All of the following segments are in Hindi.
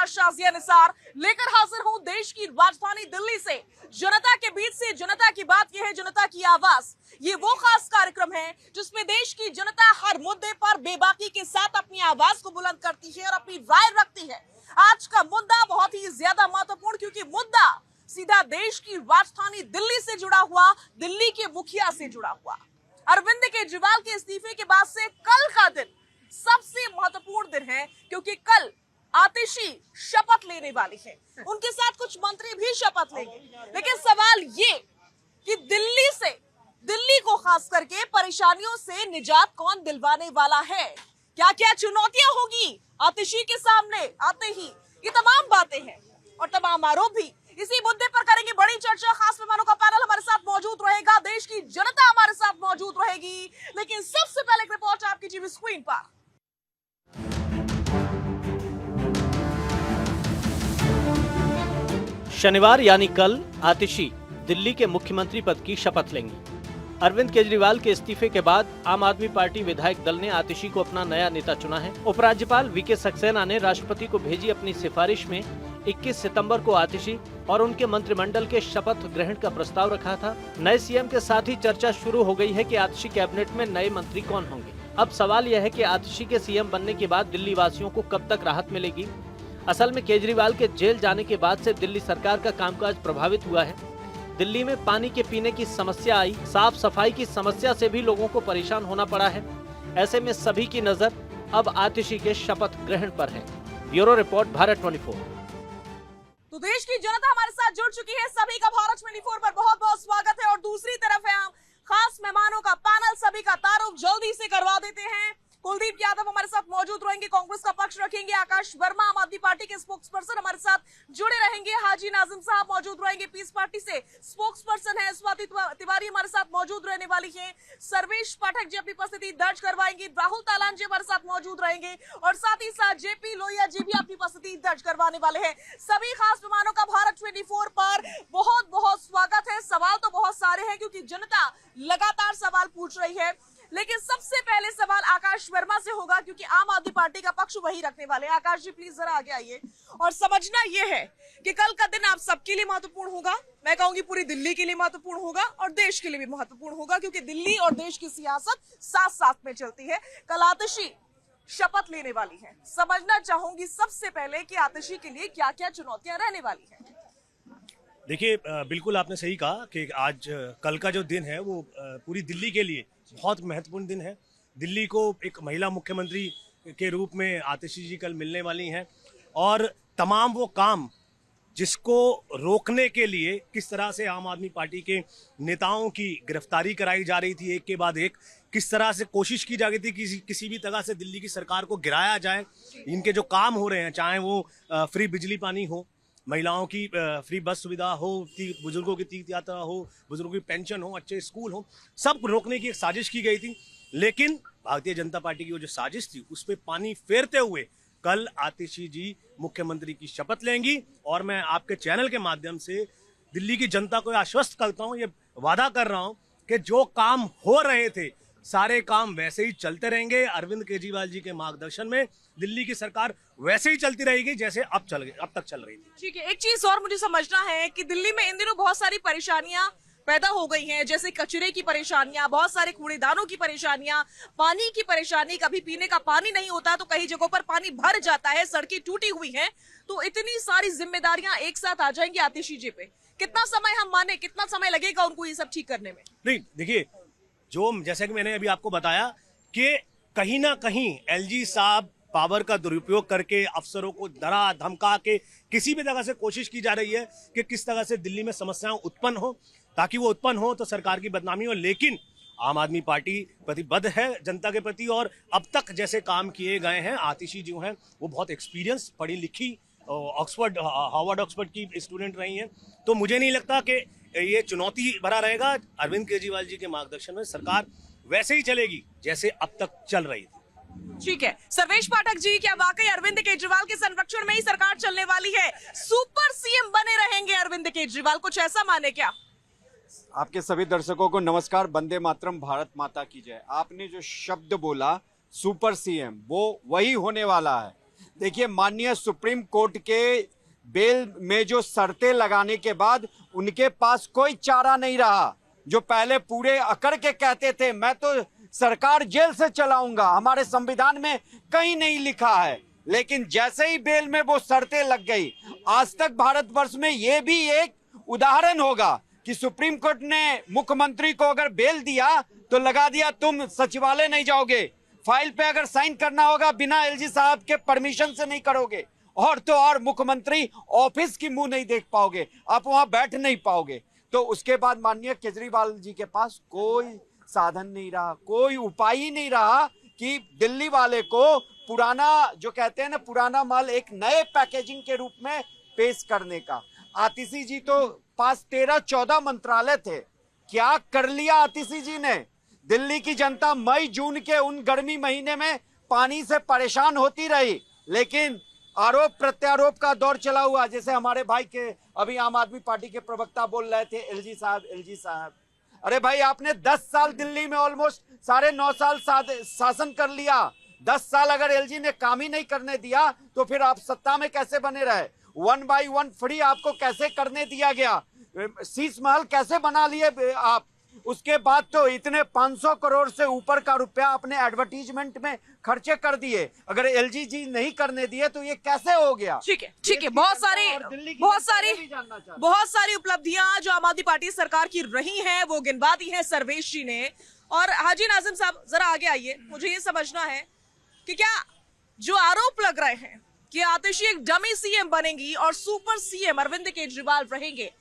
शाजिया निसार लेकर हाजिर हूं देश की राजधानी दिल्ली से, जनता के बीच से। जनता की बात यह है, जनता की आवाज। ये वो खास कार्यक्रम है जिसमें देश की जनता हर मुद्दे पर बेबाकी के साथ अपनी आवाज को बुलंद करती है और अपनी राय रखती है। आज का मुद्दा बहुत ही ज्यादा महत्वपूर्ण, क्योंकि मुद्दा सीधा देश की राजधानी दिल्ली से जुड़ा हुआ, दिल्ली के मुखिया से जुड़ा हुआ। अरविंद केजरीवाल के इस्तीफे के बाद से कल का दिन सबसे महत्वपूर्ण दिन है, क्योंकि कल आतिशी शपथ लेने वाली है। उनके साथ कुछ मंत्री भी शपथ लेंगे। लेकिन सवाल ये कि दिल्ली को खास करके परेशानियों से निजात कौन दिलवाने वाला है, क्या क्या चुनौतियां होगी आतिशी के सामने आते ही, ये तमाम बातें हैं और तमाम आरोप भी। इसी मुद्दे पर करेंगे बड़ी चर्चा। खास मेहमानों का पैनल हमारे साथ मौजूद रहेगा, देश की जनता हमारे साथ मौजूद रहेगी। लेकिन सबसे पहले एक रिपोर्ट आपकी टीवी स्क्रीन पर। शनिवार यानी कल आतिशी दिल्ली के मुख्यमंत्री पद की शपथ लेंगी। अरविंद केजरीवाल के इस्तीफे के बाद आम आदमी पार्टी विधायक दल ने आतिशी को अपना नया नेता चुना है। उपराज्यपाल वीके सक्सेना ने राष्ट्रपति को भेजी अपनी सिफारिश में 21 सितंबर को आतिशी और उनके मंत्रिमंडल के शपथ ग्रहण का प्रस्ताव रखा था। नए सीएम के साथ ही चर्चा शुरू हो गई है कि आतिशी कैबिनेट में नए मंत्री कौन होंगे। अब सवाल यह है कि आतिशी के सीएम बनने के बाद दिल्ली वासियों को कब तक राहत मिलेगी। असल में केजरीवाल के जेल जाने के बाद से दिल्ली सरकार का कामकाज प्रभावित हुआ है। दिल्ली में पानी के पीने की समस्या आई, साफ सफाई की समस्या से भी लोगों को परेशान होना पड़ा है। ऐसे में सभी की नजर अब आतिशी के शपथ ग्रहण पर है। Bureau report, Bharat 24। तो देश की जनता हमारे साथ जुड़ चुकी है, सभी का भारत 24 पर बहुत बहुत स्वागत है। और दूसरी तरफ है हम खास मेहमानों का पैनल, सभी का तारुफ जल्दी से करवा देते हैं। कुलदीप यादव हमारे साथ मौजूद रहेंगे, कांग्रेस का पक्ष रखेंगे। आकाश वर्मा आम आदमी पार्टी के स्पोक्स पर्सन हमारे साथ जुड़े रहेंगे। हाजी नाजिम साहब मौजूद रहेंगे, पीस पार्टी से स्पोक्स पर्सन है। स्वाति तिवारी हमारे साथ मौजूद रहने वाली है। सर्वेश पाठक जी अपनी उपस्थिति दर्ज करवाएंगे। राहुल तालान जी हमारे साथ मौजूद रहेंगे और साथ ही साथ जेपी लोहिया जी भी अपनी उपस्थिति दर्ज करवाने वाले हैं। सभी खास मेहमानों का भारत 24 पर बहुत बहुत स्वागत है। सवाल तो बहुत सारे हैं, क्योंकि जनता लगातार सवाल पूछ रही है। लेकिन सबसे पहले सवाल आकाश वर्मा से होगा, क्योंकि आम आदमी पार्टी का पक्ष वही रखने वाले हैं। आकाश जी प्लीज जरा आगे आइए। और समझना यह है कि कल का दिन आप सबके लिए महत्वपूर्ण होगा, मैं कहूंगी पूरी दिल्ली के लिए महत्वपूर्ण होगा और देश के लिए भी महत्वपूर्ण होगा, क्योंकि दिल्ली और देश की सियासत साथ साथ में चलती है। कल आतिशी शपथ लेने वाली है। समझना चाहूंगी सबसे पहले कि आतिशी के लिए क्या क्या चुनौतियां रहने वाली है। देखिए, बिल्कुल आपने सही कहा कि आज कल का जो दिन है वो पूरी दिल्ली के लिए बहुत महत्वपूर्ण दिन है। दिल्ली को एक महिला मुख्यमंत्री के रूप में आतिशी जी कल मिलने वाली हैं और तमाम वो काम जिसको रोकने के लिए किस तरह से आम आदमी पार्टी के नेताओं की गिरफ्तारी कराई जा रही थी एक के बाद एक, किस तरह से कोशिश की जा रही थी कि किसी भी तरह से दिल्ली की सरकार को गिराया जाए। इनके जो काम हो रहे हैं, चाहे वो फ्री बिजली पानी हो, महिलाओं की फ्री बस सुविधा हो, बुजुर्गों की तीर्थ यात्रा हो, बुजुर्गों की पेंशन हो, अच्छे स्कूल हो, सब रोकने की एक साजिश की गई थी। लेकिन भारतीय जनता पार्टी की वो जो साजिश थी उस पर पानी फेरते हुए कल आतिशी जी मुख्यमंत्री की शपथ लेंगी। और मैं आपके चैनल के माध्यम से दिल्ली की जनता को आश्वस्त करता हूँ, ये वादा कर रहा हूँ कि जो काम हो रहे थे सारे काम वैसे ही चलते रहेंगे। अरविंद केजरीवाल जी के मार्गदर्शन में दिल्ली की सरकार वैसे ही चलती रहेगी जैसे अब तक चल रही थी। ठीक है, एक चीज और मुझे समझना है कि दिल्ली में इन दिनों बहुत सारी परेशानियां पैदा हो गई हैं, जैसे कचरे की परेशानियां, बहुत सारे कूड़ेदानों की परेशानियां, पानी की परेशानी। कभी पीने का पानी नहीं होता तो कई जगहों पर पानी भर जाता है, सड़कें टूटी हुई हैं। तो इतनी सारी जिम्मेदारियां एक साथ आ जाएंगी आतिशी जी पे। कितना समय हम माने, कितना समय लगेगा उनको ये सब ठीक करने में? नहीं, देखिए, जो जैसे कि मैंने अभी आपको बताया कि कहीं ना कहीं एलजी साहब पावर का दुरुपयोग करके अफसरों को डरा धमका के किसी भी तरह से कोशिश की जा रही है कि किस तरह से दिल्ली में समस्याएं उत्पन्न हो, ताकि वो उत्पन्न हो तो सरकार की बदनामी हो। लेकिन आम आदमी पार्टी प्रतिबद्ध है जनता के प्रति और अब तक जैसे काम किए गए हैं, आतिशी जो हैं वो बहुत एक्सपीरियंस, पढ़ी लिखी, हार्वर्ड ऑक्सफोर्ड की स्टूडेंट रही हैं। तो मुझे नहीं लगता कि ये चुनौती भरा रहेगा। अरविंद केजरीवाल जी के मार्गदर्शन में सरकार वैसे ही चलेगी जैसे अब तक चल रही थी। ठीक है, सर्वेश पाठक जी, क्या वाकई अरविंद केजरीवाल के संरक्षण में ही सरकार चलने वाली है? सुपर सीएम बने रहेंगे अरविंद केजरीवाल, कुछ ऐसा माने क्या? आपके सभी दर्शकों को नमस्कार। वंदे मातरम, भारत माता की जय। आपने जो शब्द बोला सुपर सीएम, वो वही होने वाला है। देखिए, माननीय सुप्रीम कोर्ट के बेल में जो शर्तें लगाने के बाद उनके पास कोई चारा नहीं रहा। जो पहले पूरे अकड़ के कहते थे मैं तो सरकार जेल से चलाऊंगा, हमारे संविधान में कहीं नहीं लिखा है, लेकिन जैसे ही बेल में वो शर्तें लग गई, आज तक भारतवर्ष में ये भी एक उदाहरण होगा कि सुप्रीम कोर्ट ने मुख्यमंत्री को अगर बेल दिया तो लगा दिया तुम सचिवालय नहीं जाओगे, फाइल पे अगर साइन करना होगा बिना एलजी साहब के परमिशन से नहीं करोगे, और तो और मुख्यमंत्री ऑफिस की मुंह नहीं देख पाओगे, आप वहां बैठ नहीं पाओगे। तो उसके बाद माननीय केजरीवाल जी के पास कोई साधन नहीं रहा, कोई उपाय ही नहीं रहा कि दिल्ली वाले को पुराना, जो कहते हैं ना, पुराना माल एक नए पैकेजिंग के रूप में पेश करने का। आतिशी जी तो पास 13-14 मंत्रालय थे, क्या कर लिया आतिशी जी ने। दिल्ली की जनता मई जून के उन गर्मी महीने में पानी से परेशान होती रही, लेकिन आरोप प्रत्यारोप का दौर चला हुआ। जैसे हमारे भाई के अभी आम आदमी पार्टी के प्रवक्ता बोल रहे थे, एलजी साहब, अरे भाई आपने 10 साल दिल्ली में ऑलमोस्ट 9.5 साल शासन कर लिया। 10 साल अगर एलजी ने काम ही नहीं करने दिया तो फिर आप सत्ता में कैसे बने रहे। 1 by 1 फ्री आपको कैसे करने दिया गया, शीश महल कैसे बना लिए आप। उसके बाद तो इतने 500 करोड़ से ऊपर का रुपया अपने एडवर्टीजमेंट में खर्चे कर दिए, अगर एलजी जी नहीं करने दिए तो ये कैसे हो गया। ठीक है, बहुत सारी उपलब्धियां जो आम आदमी पार्टी सरकार की रही हैं वो गिनवा दी हैं सर्वेश जी ने। और हाजी नाजिम साहब जरा आगे आइए, मुझे ये समझना है कि क्या जो आरोप लग रहे हैं कि आतिशी एक डमी सीएम बनेंगी और सुपर सीएम अरविंद केजरीवाल रहेंगे,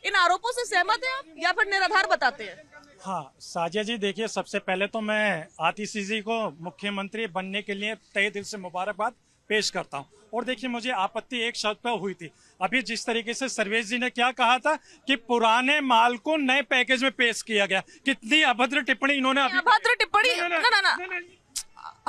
इन आरोपों से सहमत हैं आप या फिर निराधार बताते हैं? हाँ साजिया जी, देखिए सबसे पहले तो मैं आतिशी जी को मुख्यमंत्री बनने के लिए तहे दिल से मुबारकबाद पेश करता हूँ। और देखिए मुझे आपत्ति एक शर्त पर हुई थी, अभी जिस तरीके से सर्वेश जी ने क्या कहा था कि पुराने माल को नए पैकेज में पेश किया गया, कितनी अभद्र टिप्पणी इन्होंने अभद्र टिप्पणी ना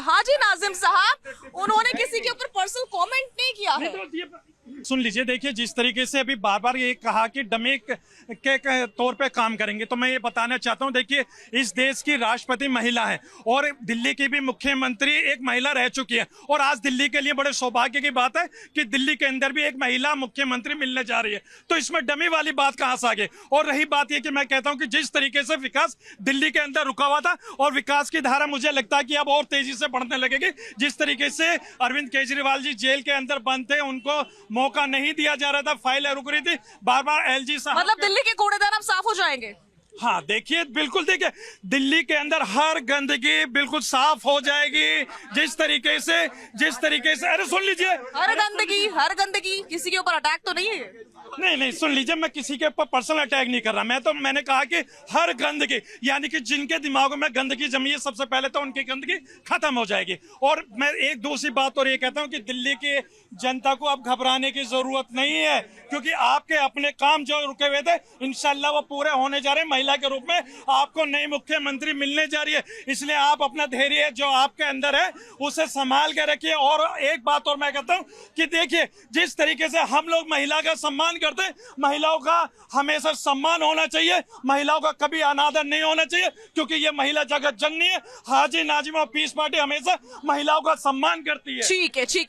हाजी नाजिम साहब, उन्होंने किसी के ऊपर पर्सनल कमेंट नहीं किया है। सुन लीजिए, देखिए जिस तरीके से अभी बार बार ये कहा कि डमी के तौर पे काम करेंगे, तो मैं ये बताना चाहता हूँ, देखिए इस देश की राष्ट्रपति महिला है और दिल्ली की भी मुख्यमंत्री एक महिला रह चुकी है। और आज दिल्ली के लिए बड़े सौभाग्य की बात है कि दिल्ली के अंदर भी एक महिला मुख्यमंत्री मिलने जा रही है, तो इसमें डमी वाली बात कहाँ से आ गई। और रही बात ये कि मैं कहता हूँ कि जिस तरीके से विकास दिल्ली के अंदर रुका हुआ था और विकास की धारा मुझे लगता है कि अब और तेजी से बढ़ने लगेगी। जिस तरीके से अरविंद केजरीवाल जी जेल के अंदर बंद थे, उनको मौका नहीं दिया जा रहा था, फाइलें रुक रही थी, बार बार एलजी साहब, मतलब दिल्ली के कूड़ेदान अब साफ हो जाएंगे। हाँ देखिए, बिल्कुल देखिए दिल्ली के अंदर हर गंदगी बिल्कुल साफ हो जाएगी। जिस तरीके से अरे सुन लीजिए, हर गंदगी किसी के ऊपर अटैक तो नहीं है। नहीं सुन लीजिए, मैं किसी के ऊपर पर्सनल अटैक नहीं कर रहा, मैंने कहा कि हर गंदगी, यानी कि जिनके दिमागों में गंदगी जमी है सबसे पहले तो उनकी गंदगी खत्म हो जाएगी। और मैं एक दूसरी बात और ये कहता हूँ कि दिल्ली की जनता को अब घबराने की जरूरत नहीं है, क्योंकि आपके अपने काम जो रुके हुए थे इंशाल्लाह वो पूरे होने जा रहे हैं। महिला के रूप में आपको नई मुख्यमंत्री मिलने जा रही है, इसलिए आप अपना धैर्य जो आपके अंदर है उसे संभाल के रखिए। और एक बात और मैं कहता हूँ कि देखिए जिस तरीके से हम लोग महिला का सम्मान करते हैं, महिलाओं का हमेशा सम्मान होना चाहिए, महिलाओं का कभी अनादर नहीं होना चाहिए, क्योंकि ये महिला जगत जननी है। हाजी नाजिम और पीस पार्टी हमेशा महिलाओं का सम्मान करती है।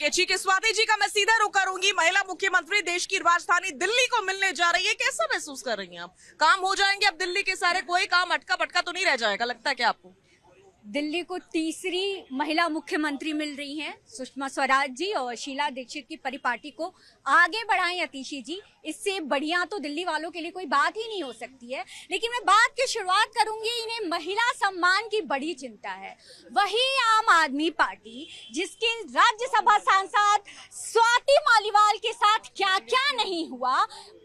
ठीक है स्वाति जी का मैं सीधा रुख करूंगी। महिला मुख्यमंत्री देश की राजधानी दिल्ली को मिलने जा रही है, कैसा महसूस कर रही हैं आप? काम हो जाएंगे अब दिल्ली के सारे, कोई काम अटका पटका तो नहीं रह जाएगा, लगता है क्या आपको? दिल्ली को तीसरी महिला मुख्यमंत्री मिल रही हैं, सुषमा स्वराज जी, और शीला दीक्षित की परिपाटी को आगे बढ़ाएं आतिशी जी। इससे बढ़िया तो दिल्ली वालों के लिए कोई बात ही नहीं हो सकती है। लेकिन मैं बात की शुरुआत करूंगी, इन्हें महिला सम्मान की बड़ी चिंता है। वही आम आदमी पार्टी जिसके राज्यसभा सांसद स्वाति मालीवाल के साथ क्या क्या नहीं हुआ,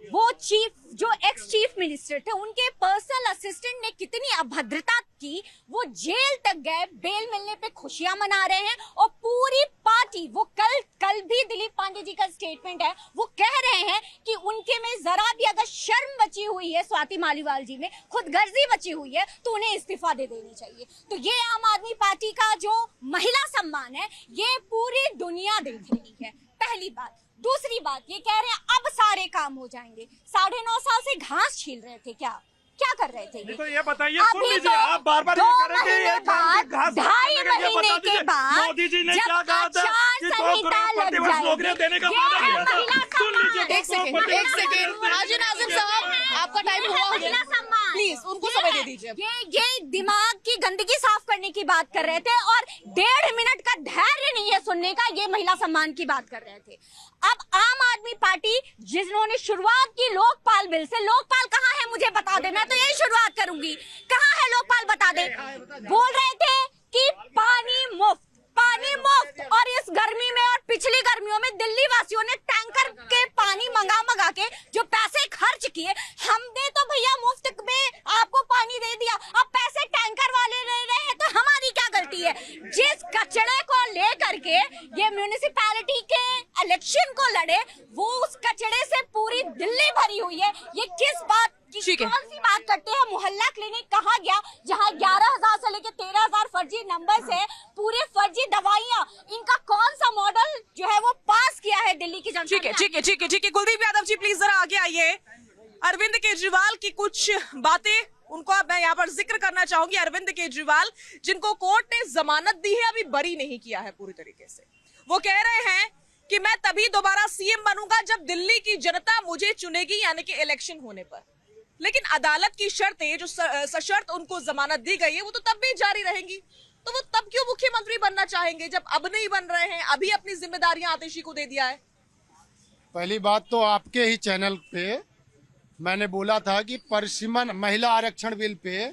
वो जो एक्स चीफ मिनिस्टर थे उनके पर्सनल असिस्टेंट ने कितनी अभद्रता की, वो जेल तक गए, बेल मिलने पे खुशियां मना रहे हैं। और पूरी पार्टी, वो कल भी दिलीप पांडे जी का स्टेटमेंट है, वो कह रहे हैं कि उनके में जरा भी अगर शर्म बची हुई है, स्वाति मालीवाल जी में खुद गर्जी बची हुई है, तो उन्हें इस्तीफा दे देनी चाहिए। तो ये आम आदमी पार्टी का जो महिला सम्मान है ये पूरी दुनिया देख रही है, पहली बात। दूसरी बात, ये कह रहे हैं अब सारे काम हो जाएंगे। 9.5 साल से घास छील रहे थे, क्या कर रहे थे? तो ये बताइए, सुन लीजिए, आप बार बार ये कह रहे थे ये 2.5 महीने के बाद मोदी जी ने क्या कहा था कि 2 करोड़ 50 नौकरियां देने का वादा किया था। सुन लीजिए, एक सेकेंड हाजी नाजिम साहब, आपका टाइम हुआ प्लीज उनको समय दे दीजिए। ये दिमाग की गंदगी साफ करने की बात कर रहे थे और 1.5 मिनट का धैर्य नहीं है सुनने का। ये महिला सम्मान की बात कर रहे थे। अब आम आदमी पार्टी जिन्होंने शुरुआत की लोकपाल बिल से, लोकपाल कहाँ है मुझे बता दे, मैं तो यही शुरुआत करूंगी। कहाँ है लोकपाल, बता दे। बोल रहे थे कि पानी मुफ्त, और इस गर्मी में और पिछली गर्मियों में दिल्ली वासियों ने टैंकर के पानी मंगा के जो पैसे खर्च किए, हमने तो भैया मुफ्त में आपको पानी दे दिया, अब पैसे टैंकर वाले ले रहे हैं तो हमारी क्या गलती है? जिस कचड़े को लेकर के ये म्यूनिसिपैलिटी के इलेक्शन को लड़े, वो उस कचड़े से पूरी दिल्ली भरी हुई है। ये किस बात की कौन सी बात करते हैं? मोहल्ला क्लिनिक कहा गया जहां 11,000 से लेकर 13,000 फर्जी नंबर से पूरे फर्जी दवाइयां, इनका कौन सा मॉडल जो है वो पास किया है दिल्ली की जनता ने? ठीक है कुलदीप यादव जी प्लीज जरा आगे आइए। अरविंद केजरीवाल की कुछ बातें, उनको अब मैं यहाँ पर जिक्र करना चाहूंगी। अरविंद केजरीवाल, जिनको कोर्ट ने जमानत दी है, अभी बरी नहीं किया है पूरी तरीके से। वो कह रहे हैं कि मैं तभी दोबारा सीएम बनूंगा जब दिल्ली की जनता मुझे चुनेगी, यानी कि इलेक्शन होने पर। लेकिन अदालत की शर्तें जो सशर्त उनको जमानत दी गई है, वो तो तब भी जारी रहेंगी। तो वो तब क्यों मुख्यमंत्री बनना चाहेंगे जब अब नहीं बन रहे हैं, अभी अपनी जिम्मेदारियां आतिशी को दे दिया है? पहली बात तो आपके ही चैनल पे मैंने बोला था कि परसिमन महिला आरक्षण बिल पे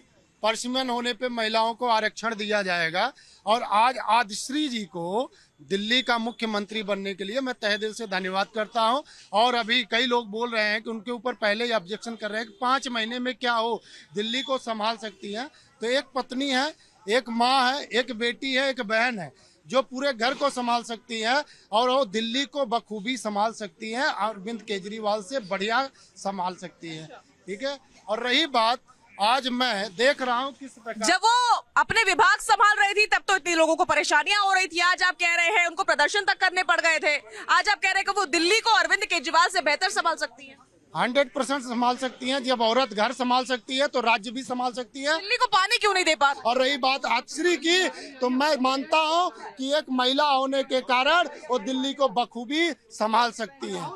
परसिमन होने पे महिलाओं को आरक्षण दिया जाएगा। और आज आदिश्री जी को दिल्ली का मुख्यमंत्री बनने के लिए मैं तहे दिल से धन्यवाद करता हूं। और अभी कई लोग बोल रहे हैं कि उनके ऊपर पहले ही ऑब्जेक्शन कर रहे हैं कि 5 महीने में क्या हो, दिल्ली को संभाल सकती हैं। तो एक पत्नी है, एक माँ है, एक बेटी है, एक बहन है जो पूरे घर को संभाल सकती है और वो दिल्ली को बखूबी संभाल सकती है, अरविंद केजरीवाल से बढ़िया संभाल सकती है। ठीक है। और रही बात, आज मैं देख रहा हूँ किस प्रकार जब वो अपने विभाग संभाल रही थी तब तो इतनी लोगों को परेशानियां हो रही थी। आज आप कह रहे हैं उनको प्रदर्शन तक करने पड़ गए थे। आज आप कह रहे हैं कि वो दिल्ली को अरविंद केजरीवाल से बेहतर संभाल सकती है। 100% संभाल सकती हैं। जब औरत घर संभाल सकती है तो राज्य भी संभाल सकती है। दिल्ली को पानी क्यों नहीं दे पाती? और रही बात आतिश्री की, तो मैं मानता हूं कि एक महिला होने के कारण वो दिल्ली को बखूबी संभाल सकती है।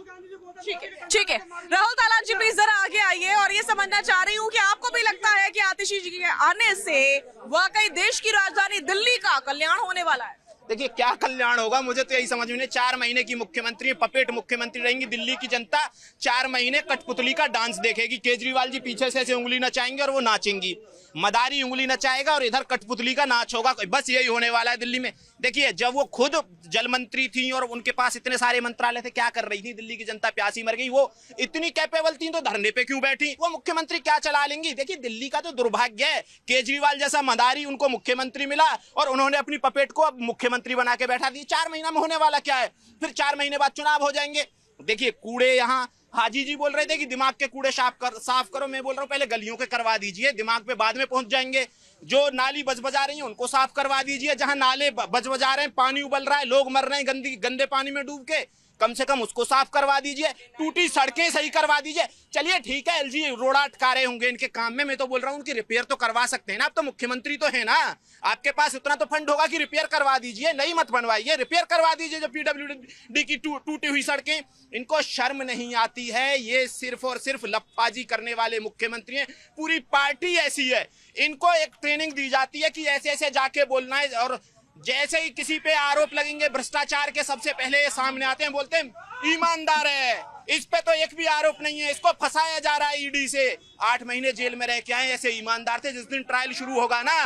ठीक है। राहुल तालान जी प्लीज जरा आगे आइए और ये समझना चाह रही हूँ कि आपको भी लगता है कि आतिशी जी के आने से वाकई देश की राजधानी दिल्ली का कल्याण होने वाला है? देखिए क्या कल्याण होगा, मुझे तो यही समझ में नहीं। 4 महीने की मुख्यमंत्री, पपेट मुख्यमंत्री रहेंगी। दिल्ली की जनता 4 महीने कठपुतली का डांस देखेगी। केजरीवाल जी पीछे से ऐसे उंगली नचाएंगे और वो नाचेंगी। मदारी उंगली नचाएगा और इधर कठपुतली का नाच होगा। बस यही होने वाला है दिल्ली में। देखिए जब वो खुद जल मंत्री थी और उनके पास इतने सारे मंत्रालय थे, क्या कर रही थी? दिल्ली की जनता प्यासी मर गई। वो इतनी कैपेबल थी तो धरने पे क्यों बैठी? वो मुख्यमंत्री क्या चला लेंगी? देखिए दिल्ली का तो दुर्भाग्य है, केजरीवाल जैसा मदारी उनको मुख्यमंत्री मिला और उन्होंने अपनी पपेट को अब मुख्यमंत्री बना के बैठा दी। 4 महीना में होने वाला क्या है? फिर 4 महीने बाद चुनाव हो जाएंगे। देखिए कूड़े, यहाँ हाजी जी बोल रहे थे कि दिमाग के कूड़े साफ करो। मैं बोल रहा हूँ पहले गलियों के करवा दीजिए, दिमाग पे बाद में पहुंच जाएंगे। जो नाली बजबजा रही है उनको साफ करवा दीजिए। जहां नाले बजबजा रहे हैं, पानी उबल रहा है, लोग मर रहे हैं गंदे पानी में डूब के, कम से कम उसको साफ करवा दीजिए। टूटी सड़कें सही करवा दीजिए। चलिए ठीक है, एलजी रोड़ा अटका रहे होंगे इनके काम में, मैं तो बोल रहा हूँ उनकी रिपेयर तो करवा सकते हैं ना। आप तो मुख्यमंत्री तो है ना, आपके पास इतना तो फंड होगा कि रिपेयर करवा दीजिए। नहीं मत बनवाइए, रिपेयर करवा दीजिए जो पीडब्ल्यूडी की टूटी हुई सड़कें। इनको शर्म नहीं आती है। ये सिर्फ और सिर्फ लफाजी करने वाले मुख्यमंत्री हैं। पूरी पार्टी ऐसी है, इनको एक ट्रेनिंग दी जाती है कि ऐसे ऐसे जाके बोलना है। और जैसे ही किसी पे आरोप लगेंगे भ्रष्टाचार के, सबसे पहले ये सामने आते हैं, बोलते हैं ईमानदार है। इस पे तो एक भी आरोप नहीं है, इसको फंसाया जा रहा है ईडी से। 8 महीने जेल में रह के आए, ऐसे ईमानदार थे। जिस दिन ट्रायल शुरू होगा ना,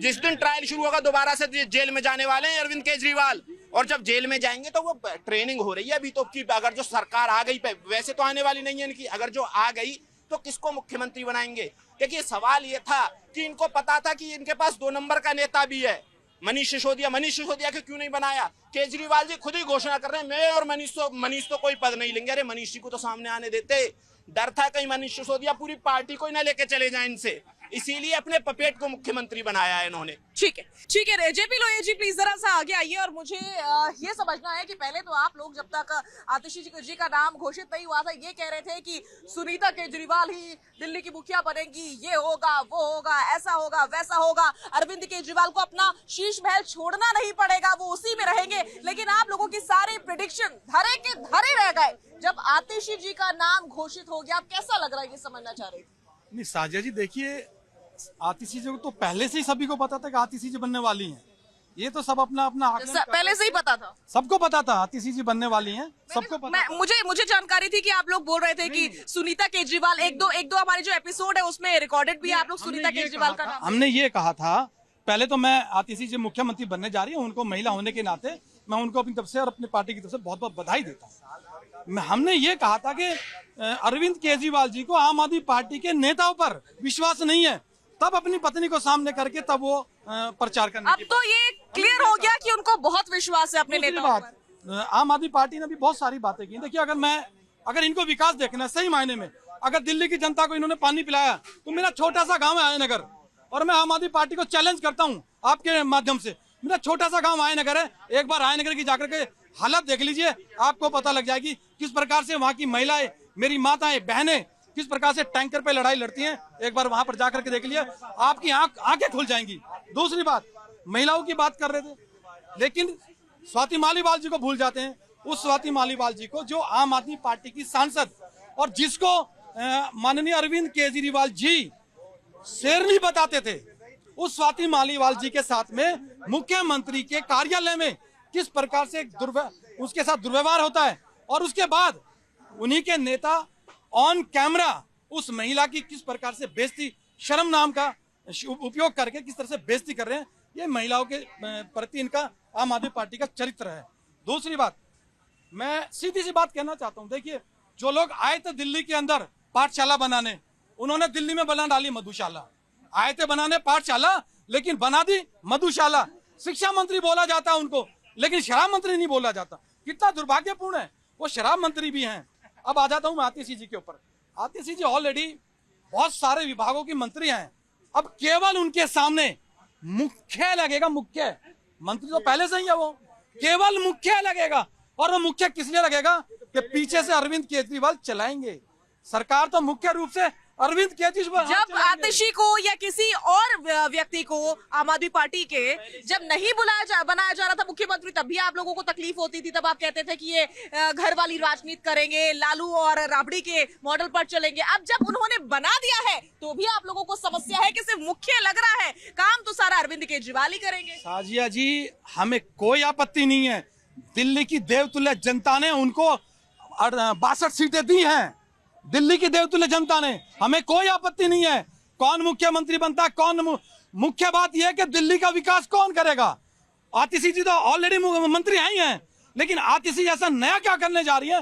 जिस दिन ट्रायल शुरू होगा दोबारा से जेल में जाने वाले हैं अरविंद केजरीवाल। और जब जेल में जाएंगे तो वो ट्रेनिंग हो रही है अभी तो कि अगर जो सरकार आ गई, वैसे तो आने वाली नहीं है इनकी, अगर जो आ गई तो किसको मुख्यमंत्री बनाएंगे? देखिए सवाल ये था कि इनको पता था कि इनके पास 2 नंबर का नेता भी है, मनीष सिसोदिया। मनीष सिसोदिया को क्यों नहीं बनाया? केजरीवाल जी खुद ही घोषणा कर रहे हैं मैं और मनीष तो कोई पद नहीं लेंगे। अरे मनीष जी को तो सामने आने देते। डर था कहीं मनीष सिसोदिया पूरी पार्टी को ही ना लेके चले जाए इनसे। इसीलिए अपने पपेट को मुख्यमंत्री बनाया है इन्होंने। ठीक है जेपी लोहिया जी प्लीज जरा सा आगे आइए और मुझे ये समझना है कि पहले तो आप लोग जब तक आतिशी जी का नाम घोषित नहीं हुआ था ये कह रहे थे कि सुनीता केजरीवाल ही दिल्ली की मुखिया बनेंगी, ये होगा वो होगा, ऐसा होगा वैसा होगा, अरविंद केजरीवाल को अपना शीश महल छोड़ना नहीं पड़ेगा, वो उसी में रहेंगे। लेकिन आप लोगों की सारी प्रेडिक्शन धरे के धरे रह गए जब आतिशी जी का नाम घोषित हो गया। आप कैसा लग रहा है ये समझना चाह रहे थे? नहीं साजिया जी देखिए, आतिशी जी को तो पहले से ही सभी को पता था कि आतिशी जी बनने वाली हैं। ये तो सब अपना अपना पहले से ही पता था, सबको पता था आतिशी जी बनने वाली हैं, सबको पता था। मुझे जानकारी थी कि आप लोग बोल रहे थे कि सुनीता केजरीवाल, एक दो हमारे जो एपिसोड है उसमें रिकॉर्डेड भी है, आप लोग सुनीता केजरीवाल का नाम। हमने ये कहा था पहले तो, मैं आतिशी जी मुख्यमंत्री बनने जा रही हूँ, उनको महिला होने के नाते मैं उनको अपनी तरफ से और अपनी पार्टी की तरफ से बहुत बहुत बधाई देता हूँ। हमने ये कहा था कि अरविंद केजरीवाल जी को आम आदमी पार्टी के नेताओं पर विश्वास नहीं है, तब अपनी पत्नी को सामने करके तब वो प्रचार करने। अब तो ये क्लियर हो गया कि उनको बहुत विश्वास है अपने नेताओं पर। आम आदमी पार्टी ने भी बहुत सारी बातें की। देखिए, अगर इनको विकास देखना है सही मायने में, अगर दिल्ली की जनता को इन्होंने पानी पिलाया, तो मेरा छोटा सा गांव है आयनगर, और मैं आम आदमी पार्टी को चैलेंज करता हूं आपके माध्यम से, मेरा छोटा सा गांव आयनगर है, एक बार आयनगर की जाकर के हालत देख लीजिए, आपको पता लग जाएगी किस प्रकार से वहाँ की महिलाएं, मेरी माताएं, बहनें किस प्रकार से टैंकर पे लड़ाई लड़ती हैं। एक बार वहां पर जाकर के देख लिया, आपकी आंखें खुल जाएंगी। दूसरी बात, महिलाओं की बात कर रहे थे, लेकिन स्वाति मालीवाल जी को भूल जाते हैं। उस स्वाति मालीवाल जी को जो आम आदमी पार्टी की सांसद, और जिसको माननीय अरविंद केजरीवाल जी शेरनी बताते थे, उस स्वाति मालीवाल जी के साथ में मुख्यमंत्री के कार्यालय में किस प्रकार से उसके साथ दुर्व्यवहार होता है, और उसके बाद उन्हीं के नेता ऑन कैमरा उस महिला की किस प्रकार से बेइज्जती, शर्म नाम का उपयोग करके किस तरह से बेइज्जती कर रहे हैं। ये महिलाओं के प्रति इनका आम आदमी पार्टी का चरित्र है। दूसरी बात, मैं सीधी सी बात कहना चाहता हूं, देखिए, जो लोग आए थे दिल्ली के अंदर पाठशाला बनाने, उन्होंने दिल्ली में बना डाली मधुशाला। आए थे बनाने पाठशाला, लेकिन बना दी मधुशाला। शिक्षा मंत्री बोला जाता उनको, लेकिन शराब मंत्री नहीं बोला जाता। कितना दुर्भाग्यपूर्ण है, वो शराब मंत्री भी हैं। अब आ जाता हूं मैं आतिशी जी के ऊपर। आतिशी जी ऑलरेडी बहुत सारे विभागों की मंत्री हैं, अब केवल उनके सामने मुख्य लगेगा, मुख्य मंत्री तो पहले से ही है, वो केवल मुख्य लगेगा। और वो मुख्य किस लिए लगेगा कि पीछे से अरविंद केजरीवाल चलाएंगे सरकार, तो मुख्य रूप से अरविंद केजरीवाल। जब आतिशी को या किसी और व्यक्ति को आम आदमी पार्टी के जब नहीं बनाया जा रहा था मुख्यमंत्री, तब भी आप लोगों को तकलीफ होती थी। तब आप कहते थे कि ये घर वाली राजनीति करेंगे, लालू और राबड़ी के मॉडल पर चलेंगे। अब जब उन्होंने बना दिया है तो भी आप लोगों को समस्या है कि सिर्फ मुख्य लग रहा है, काम तो सारा अरविंद केजरीवाल ही करेंगे। साजिया जी, हमें कोई आपत्ति नहीं है, दिल्ली की देवतुल्य जनता ने उनको 62 सीटें दी हैं। दिल्ली की देवतुल्य जनता ने, हमें कोई आपत्ति नहीं है कौन मुख्यमंत्री बनता, कौन मुख्य बात यह है कि दिल्ली का विकास कौन करेगा। आतिशी जी तो ऑलरेडी मंत्री ही हैं, लेकिन आतिशी ऐसा नया क्या करने जा रही है,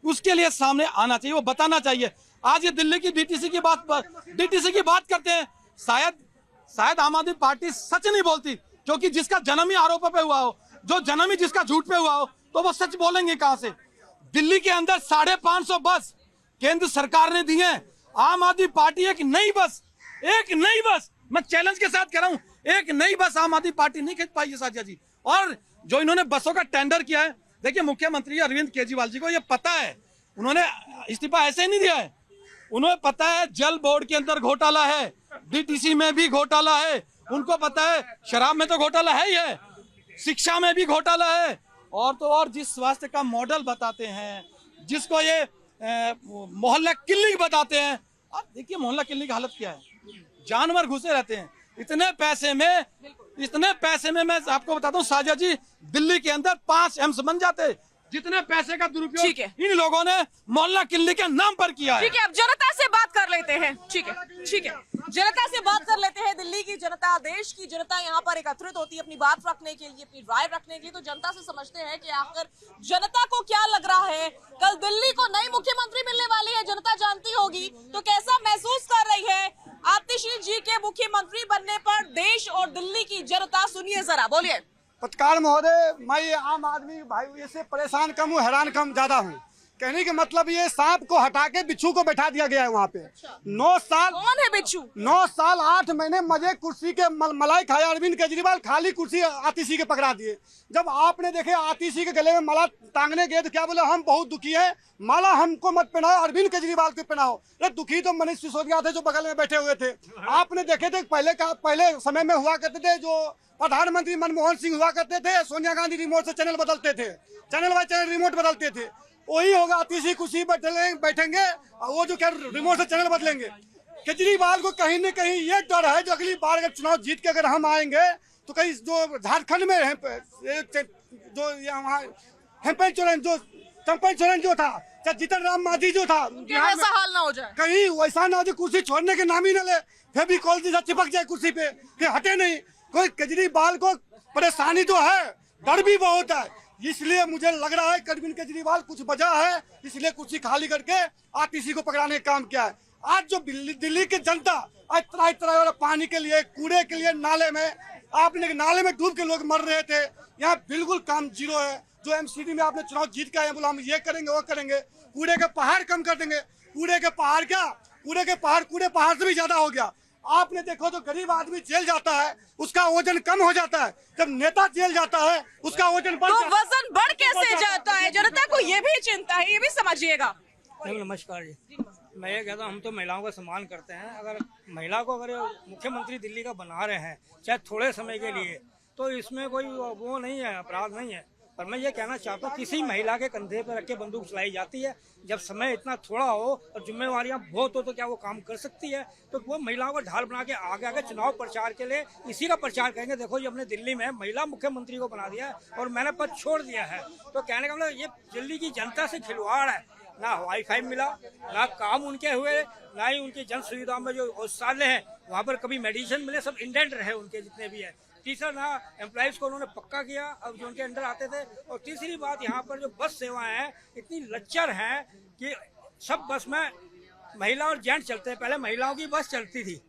उसके लिए सामने आना चाहिए, वो बताना चाहिए। आज ये दिल्ली की डीटीसी की बात करते हैं, शायद आम आदमी पार्टी सच नहीं बोलती, क्योंकि जिसका जन्म ही आरोपों पे हुआ हो, जो जन्म ही जिसका झूठ पे हुआ हो, तो वो सच बोलेंगे कहां से। दिल्ली के अंदर 550 बस केंद्र सरकार ने दी है। आम आदमी पार्टी एक नई बस, मैं चैलेंज के साथ कह रहा हूं, एक नई बस आम आदमी पार्टी नहीं खरीद पाई है साजिया जी। और जो इन्होंने बसों का टेंडर किया है, देखिए, मुख्यमंत्री अरविंद केजरीवाल जी को ये पता है, उन्होंने इस्तीफा ऐसे ही नहीं दिया है, उन्हें पता है जल बोर्ड के अंदर घोटाला है, डीटीसी में भी घोटाला है, उनको पता है शराब में तो घोटाला है ही है, शिक्षा में भी घोटाला है, और तो और जिस स्वास्थ्य का मॉडल बताते हैं, जिसको ये मोहल्ला क्लिनिक बताते हैं, अब देखिए मोहल्ला क्लिनिक की हालत क्या है, जानवर घुसे रहते हैं। इतने पैसे में मैं आपको बताता हूँ साजिया जी, दिल्ली के अंदर 5 एम्स बन जाते, जितने पैसे का दुरुपयोग इन लोगों ने मोहल्ला क्लिनिक के नाम पर किया है। ठीक है, अब जनता से बात कर लेते हैं। ठीक है, जनता से बात कर लेते हैं। दिल्ली की जनता, देश की जनता यहाँ पर एकत्रित होती है अपनी बात रखने के लिए, अपनी राय रखने के लिए। तो जनता से समझते हैं कि आखिर जनता को क्या लग रहा है। कल दिल्ली को नई मुख्यमंत्री मिलने वाली है, जनता जानती होगी, तो कैसा महसूस कर रही है आतिशी जी के मुख्यमंत्री बनने पर देश और दिल्ली की जनता। सुनिए जरा, बोलिए। पत्रकार महोदय, मैं ये आम आदमी भाई से परेशान कम हूँ, हैरान कम ज्यादा हूँ, कहने का मतलब ये सांप को हटा के बिच्छू को बैठा दिया गया है वहाँ पे। 9 साल कौन है बिच्छू? 9 साल 8 महीने मजे कुर्सी के मलाई खाया अरविंद केजरीवाल, खाली कुर्सी आतिशी के पकड़ा दिए। जब आपने देखे आतिशी के गले में माला टांगने गए तो क्या बोले, हम बहुत दुखी है, माला हमको मत पहनाओ, अरविंद केजरीवाल को पहनाओ। अरे दुखी तो मनीष सिसोदिया थे जो बगल में बैठे हुए थे। आपने देखे थे पहले समय में हुआ करते थे, जो प्रधानमंत्री मनमोहन सिंह हुआ करते थे, सोनिया गांधी रिमोट से चैनल बदलते थे, चैनल बाय चैनल रिमोट बदलते थे। वही होगा, आतिशी कुर्सी बैठेंगे और वो जो क्या रिमोट से चैनल बदलेंगे। केजरीवाल को कहीं न कहीं ये डर है जो अगली बार अगर चुनाव जीत के अगर हम आएंगे तो कहीं जो झारखंड में जो यहाँ हेमंत सोरेन जो चंपा सोरेन जो था, जीतन राम मांझी जो था, ऐसा हाल ना हो जाए, कहीं वैसा ना हो जो कुर्सी छोड़ने के नाम ही न ले, फिर भी कॉल जैसा चिपक जाए कुर्सी पे, फिर हटे नहीं। कोई केजरीवाल को परेशानी तो है, डर भी बहुत है, इसलिए मुझे लग रहा है अरविंद केजरीवाल कुछ वजह है, इसलिए कुर्सी खाली करके आतिशी को पकड़ाने का काम किया है। आज जो दिल्ली की जनता आज तरह पानी के लिए, कूड़े के लिए नाले में डूब के लोग मर रहे थे, यहाँ बिल्कुल काम जीरो है। जो एमसीडी में आपने चुनाव जीत के आए, बोला हम ये करेंगे वो करेंगे, कूड़े के पहाड़ कम कर देंगे। कूड़े के पहाड़ से भी ज्यादा हो गया। आपने देखो तो गरीब आदमी जेल जाता है उसका वजन कम हो जाता है, जब नेता जेल जाता है उसका वजन बढ़ तो वजन बढ़ कैसे जाता है? जनता को ये भी चिंता है, ये भी समझिएगा। नमस्कार जी, मैं ये कहता हूँ हम तो महिलाओं का सम्मान करते हैं। अगर महिला को अगर मुख्यमंत्री दिल्ली का बना रहे हैं चाहे थोड़े समय के लिए, तो इसमें कोई वो नहीं है, अपराध नहीं है। पर मैं ये कहना चाहता हूँ किसी महिला के कंधे पर रख के बंदूक चलाई जाती है। जब समय इतना थोड़ा हो और जिम्मेवारियां बहुत हो तो क्या वो काम कर सकती है? तो वो महिलाओं को ढाल बना के आगे चुनाव प्रचार के लिए इसी का प्रचार करेंगे। देखो ये हमने दिल्ली में महिला मुख्यमंत्री को बना दिया और मैंने पद छोड़ दिया है। तो कहने का मतलब ये दिल्ली की जनता से खिलवाड़ है। ना वाईफाई मिला, ना काम उनके हुए, ना ही उनकी जन सुविधाओं में जो औषधालय है वहाँ पर कभी मेडिसिन मिले, सब इंडेंट रहे उनके जितने भी है। तीसरा ना एम्प्लॉइज को उन्होंने पक्का किया अब जो उनके अंडर आते थे। और तीसरी बात यहाँ पर जो बस सेवाएं हैं इतनी लच्चर हैं कि सब बस में महिला और जेंट्स चलते हैं। पहले महिलाओं की बस चलती थी।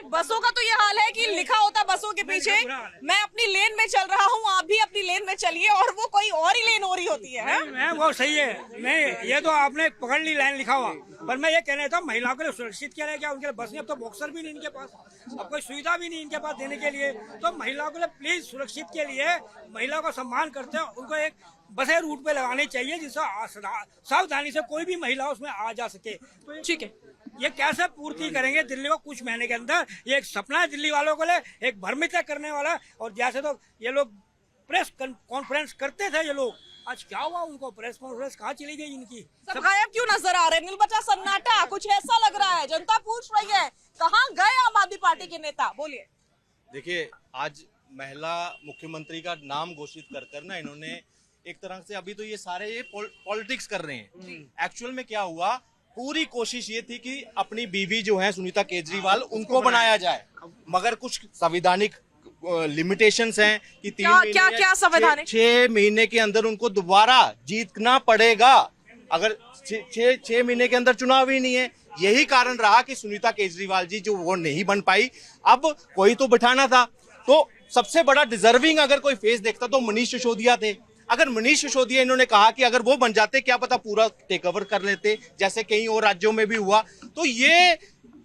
बसों का तो ये हाल है कि लिखा होता बसों के पीछे मैं अपनी लेन में चल रहा हूँ, आप भी अपनी लेन में चलिए, और वो कोई और ही लेन हो रही होती है। मैं वो सही है, नहीं ये तो आपने पकड़ ली लाइन लिखा हुआ। पर मैं ये कहना था महिलाओं के लिए सुरक्षित किया क्या उनके बस में? अब तो बॉक्सर भी नहीं इनके पास, अब कोई सुविधा भी नहीं इनके पास देने के लिए। तो महिलाओं के लिए प्लीज सुरक्षित के लिए महिलाओं का सम्मान करते हैं, उनको एक बसें रूट पे लगानी चाहिए जिससे सावधानी से कोई भी महिला उसमें आ जा सके। तो ठीक है, ये कैसे पूर्ति करेंगे दिल्ली को कुछ महीने के अंदर? ये एक सपना है दिल्ली वालों को लिए, एक भ्रमित करने वाला। और जैसे तो ये लोग प्रेस कॉन्फ्रेंस करते थे, ये लोग आज क्या हुआ? उनको प्रेस कॉन्फ्रेंस कहाँ चली गई इनकी? सब गायब क्यों नजर आ रहे हैं? नील बचा सन्नाटा, कुछ ऐसा लग रहा है। जनता पूछ रही है कहाँ गए आम आदमी पार्टी के नेता? बोलिए। देखिए, आज महिला मुख्यमंत्री का नाम घोषित कर ना इन्होंने एक तरह से अभी तो ये सारे पॉलिटिक्स कर रहे हैं। एक्चुअल में क्या हुआ, पूरी कोशिश ये थी कि अपनी बीवी जो है सुनीता केजरीवाल उनको बनाया जाए, मगर कुछ संवैधानिक लिमिटेशंस हैं कि 3 महीने क्या संवैधानिक 6 महीने के अंदर उनको दोबारा जीतना पड़ेगा। अगर 6 महीने के अंदर चुनाव ही नहीं है, यही कारण रहा कि सुनीता केजरीवाल जी जो वो नहीं बन पाई। अब कोई तो बिठाना था, तो सबसे बड़ा डिजर्विंग अगर कोई फेस देखता तो मनीष सिसोदिया थे। अगर मनीष सिसोदिया इन्होंने कहा कि अगर वो बन जाते क्या पता पूरा टेक ओवर कर लेते, जैसे कई और राज्यों में भी हुआ। तो ये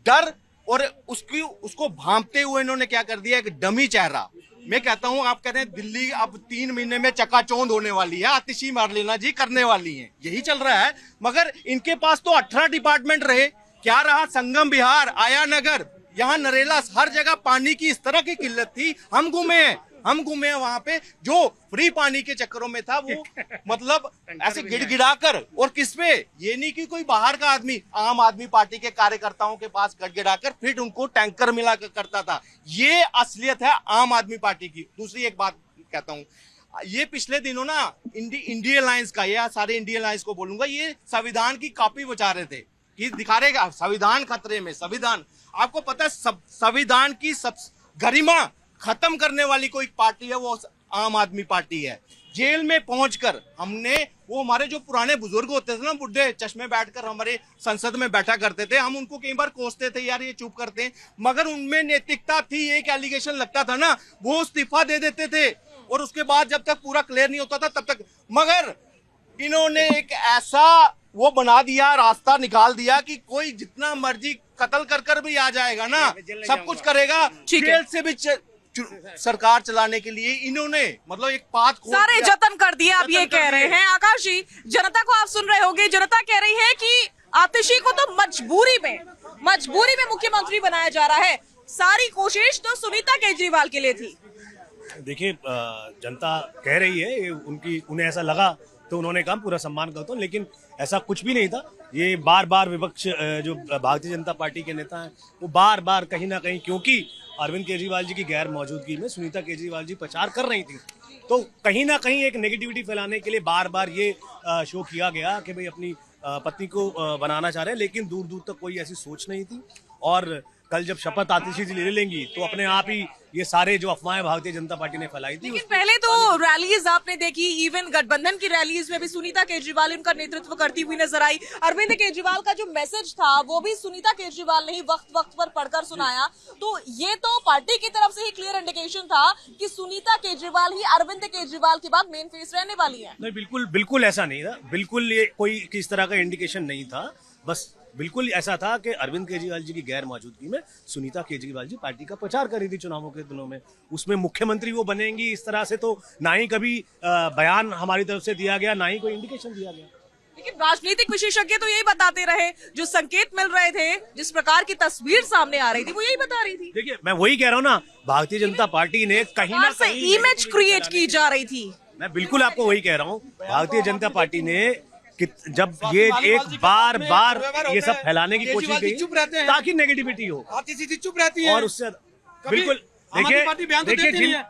डर और उसको भांपते हुए इन्होंने क्या कर दिया, एक डमी चेहरा। मैं कहता हूं, आप कह रहे हैं दिल्ली अब 3 महीने में चकाचौंध होने वाली है, आतिशी मार्लेना जी करने वाली हैं, यही चल रहा है। मगर इनके पास तो 18 डिपार्टमेंट रहे, क्या रहा? संगम विहार, आया नगर, यहाँ नरेला, हर जगह पानी की इस तरह की किल्लत थी। हम घूमे हैं वहां पे, जो फ्री पानी के चक्करों में था वो मतलब ऐसे गिड़गिड़ाकर, और किस पे? ये नहीं कि कोई बाहर का आदमी, आम आदमी पार्टी के कार्यकर्ताओं के पास गिड़गिड़ाकर फिर उनको टैंकर मिला करता था। ये असलियत है आम आदमी पार्टी की। दूसरी एक बात कहता हूँ, ये पिछले दिनों ना इंडिया अलायंस का, या सारे इंडिया अलायंस को बोलूंगा, ये संविधान की कॉपी बचा रहे थे कि दिखा रहे संविधान खतरे में। संविधान, आपको पता है संविधान की सब गरिमा खत्म करने वाली कोई पार्टी है वो आम आदमी पार्टी है। जेल में पहुंचकर हमने, वो हमारे जो पुराने बुजुर्ग होते थे ना, बुढ़े चश्मे बैठकर हमारे संसद में बैठा करते थे, हम उनको कई बार कोसते थे, यार ये चुप करते हैं, मगर उनमें नैतिकता थी। एक एलिगेशन लगता था ना, वो इस्तीफा दे देते थे, और उसके बाद जब तक पूरा क्लियर नहीं होता था तब तक। मगर इन्होंने एक ऐसा वो बना दिया, रास्ता निकाल दिया कि कोई जितना मर्जी कत्ल कर भी आ जाएगा ना, सब कुछ करेगा। जेल से भी सरकार चलाने के लिए इन्होंने मतलब एक पाथ खोल सारे दिया। जतन कर दिए, आप ये कह रहे हैं। आकाश जी, जनता को आप सुन रहे होंगे, जनता कह रही है कि आतिशी को तो मजबूरी में मुख्यमंत्री बनाया जा रहा है। सारी कोशिश तो सुनीता केजरीवाल के लिए थी। देखिए, जनता कह रही है, उन्हें ऐसा लगा तो उन्होंने कहा, पूरा सम्मान करता हूं, लेकिन ऐसा कुछ भी नहीं था। ये बार बार विपक्ष जो भारतीय जनता पार्टी के नेता हैं वो बार बार कहीं ना कहीं, क्योंकि अरविंद केजरीवाल जी की गैर मौजूदगी में सुनीता केजरीवाल जी प्रचार कर रही थी, तो कहीं ना कहीं एक नेगेटिविटी फैलाने के लिए बार बार ये शो किया गया कि भाई अपनी पत्नी को बनाना चाह रहे हैं, लेकिन दूर दूर तक कोई ऐसी सोच नहीं थी। और कल जब शपथ आतिशी जी ले लेंगी तो अपने आप ही ये सारे जो अफवाहें भारतीय जनता पार्टी ने फैलाई थी, लेकिन पहले तो रैलीज आपने देखी, इवन गठबंधन की रैलीज में भी सुनीता केजरीवाल उनका नेतृत्व करती हुई नजर आई। अरविंद केजरीवाल का जो मैसेज था वो भी सुनीता केजरीवाल ने ही वक्त पर पढ़कर सुनाया। तो ये तो पार्टी की तरफ से ही क्लियर इंडिकेशन था कि सुनीता केजरीवाल ही अरविंद केजरीवाल के बाद मेन फेस रहने वाली है। नहीं, बिल्कुल ऐसा नहीं था। बिल्कुल ये कोई किस तरह का इंडिकेशन नहीं था। बस बिल्कुल ऐसा था कि अरविंद केजरीवाल जी की गैर मौजूदगी में सुनीता केजरीवाल जी पार्टी का प्रचार कर रही थी चुनावों के दिनों में। उसमें मुख्यमंत्री वो बनेंगी इस तरह से तो ना ही कभी बयान हमारी तरफ से दिया गया, ना ही कोई इंडिकेशन दिया गया। लेकिन राजनीतिक विशेषज्ञ तो यही बताते रहे, जो संकेत मिल रहे थे, जिस प्रकार की तस्वीर सामने आ रही थी वो यही बता रही थी। देखिए, मैं वही कह रहा हूँ ना, भारतीय जनता पार्टी ने कहीं ना कहीं इमेज क्रिएट की जा रही थी। मैं बिल्कुल आपको वही कह रहा हूँ, भारतीय जनता पार्टी ने कि जब ये एक बार ये सब फैलाने की कोशिश की ताकि नेगेटिविटी हो, चुप रहती है और उससे बिल्कुल देखिए